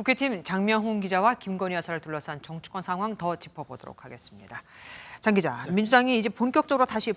국회팀 장명훈 기자와 김건희 여사를 둘러싼 정치권 상황 더 짚어보도록 하겠습니다. 장 기자, 민주당이 이제 본격적으로 다시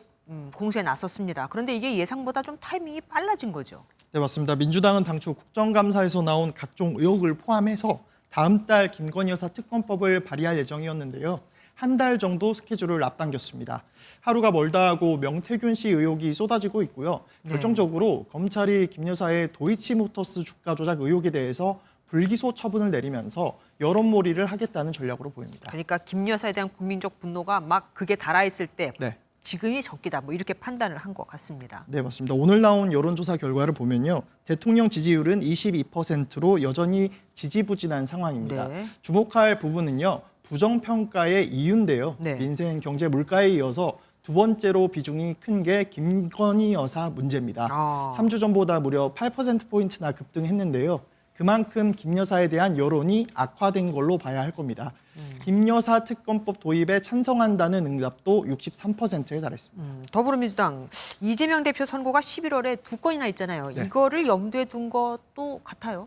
공세에 나섰습니다. 그런데 이게 예상보다 좀 타이밍이 빨라진 거죠? 네, 맞습니다. 민주당은 당초 국정감사에서 나온 각종 의혹을 포함해서 다음 달 김건희 여사 특검법을 발의할 예정이었는데요. 한 달 정도 스케줄을 앞당겼습니다. 하루가 멀다 하고 명태균 씨 의혹이 쏟아지고 있고요. 결정적으로 검찰이 김 여사의 도이치모터스 주가 조작 의혹에 대해서 불기소 처분을 내리면서 여론몰이를 하겠다는 전략으로 보입니다. 그러니까 김 여사에 대한 국민적 분노가 막 극에 달아있을 때 네. 지금이 적기다, 뭐 이렇게 판단을 한 것 같습니다. 네, 맞습니다. 오늘 나온 여론조사 결과를 보면요. 대통령 지지율은 22%로 여전히 지지부진한 상황입니다. 네. 주목할 부분은요. 부정평가의 이유인데요. 네. 민생, 경제, 물가에 이어서 두 번째로 비중이 큰 게 김건희 여사 문제입니다. 3주 전보다 무려 8%포인트나 급등했는데요. 그만큼 김 여사에 대한 여론이 악화된 걸로 봐야 할 겁니다. 김 여사 특검법 도입에 찬성한다는 응답도 63%에 달했습니다. 더불어민주당 이재명 대표 선고가 11월에 2건이나 있잖아요. 네. 이거를 염두에 둔 것도 같아요.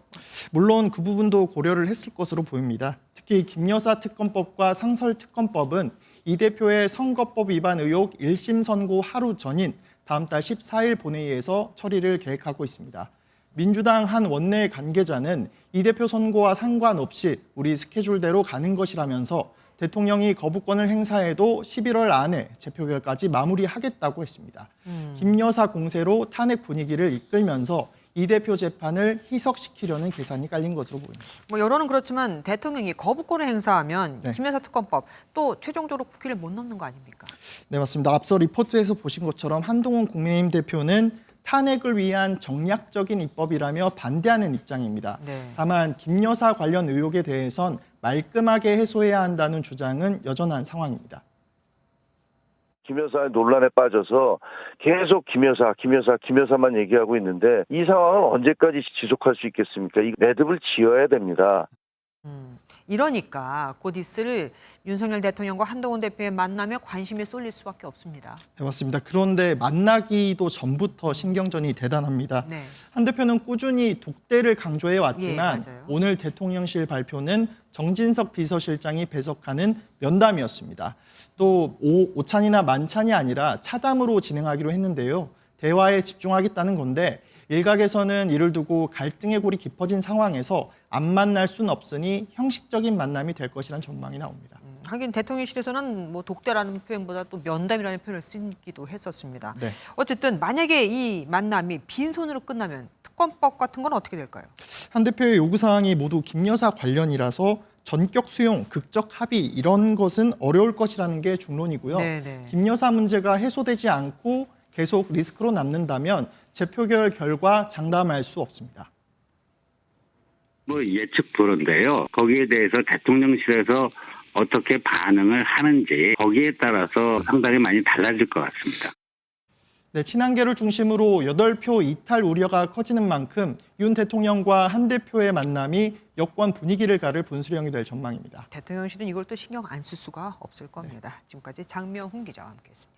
물론 그 부분도 고려를 했을 것으로 보입니다. 특히 김 여사 특검법과 상설 특검법은 이 대표의 선거법 위반 의혹 1심 선고 하루 전인 다음 달 14일 본회의에서 처리를 계획하고 있습니다. 민주당 한 원내 관계자는 이 대표 선고와 상관없이 우리 스케줄대로 가는 것이라면서 대통령이 거부권을 행사해도 11월 안에 재표결까지 마무리하겠다고 했습니다. 김 여사 공세로 탄핵 분위기를 이끌면서 이 대표 재판을 희석시키려는 계산이 깔린 것으로 보입니다. 뭐 여론은 그렇지만 대통령이 거부권을 행사하면 네. 김 여사 특검법 또 최종적으로 국회를 못 넘는 거 아닙니까? 네, 맞습니다. 앞서 리포트에서 보신 것처럼 한동훈 국민의힘 대표는 탄핵을 위한 정략적인 입법이라며 반대하는 입장입니다. 네. 다만 김 여사 관련 의혹에 대해선 말끔하게 해소해야 한다는 주장은 여전한 상황입니다. 김 여사의 논란에 빠져서 계속 김 여사만 얘기하고 있는데 이 상황을 언제까지 지속할 수 있겠습니까? 이 매듭을 지어야 됩니다. 이러니까 곧 있을 윤석열 대통령과 한동훈 대표의 만남에 관심이 쏠릴 수밖에 없습니다. 네, 맞습니다. 그런데 만나기도 전부터 신경전이 대단합니다. 네. 한 대표는 꾸준히 독대를 강조해 왔지만 예, 맞아요. 오늘 대통령실 발표는 정진석 비서실장이 배석하는 면담이었습니다. 또 오찬이나 만찬이 아니라 차담으로 진행하기로 했는데요. 대화에 집중하겠다는 건데 일각에서는 이를 두고 갈등의 골이 깊어진 상황에서 안 만날 수는 없으니 형식적인 만남이 될 것이라는 전망이 나옵니다. 하긴 대통령실에서는 뭐 독대라는 표현보다 또 면담이라는 표현을 쓰기도 했었습니다. 네. 어쨌든 만약에 이 만남이 빈손으로 끝나면 특검법 같은 건 어떻게 될까요? 한 대표의 요구사항이 모두 김 여사 관련이라서 전격 수용, 극적 합의 이런 것은 어려울 것이라는 게 중론이고요. 네네. 김 여사 문제가 해소되지 않고 계속 리스크로 남는다면 재표결 결과 장담할 수 없습니다. 뭐 예측 불허인데요. 거기에 대해서 대통령실에서 어떻게 반응을 하는지 거기에 따라서 상당히 많이 달라질 것 같습니다. 네, 친한계를 중심으로 8표 이탈 우려가 커지는 만큼 윤 대통령과 한 대표의 만남이 여권 분위기를 가를 분수령이 될 전망입니다. 대통령실은 이걸 또 신경 안 쓸 수가 없을 겁니다. 지금까지 장명훈 기자와 함께했습니다.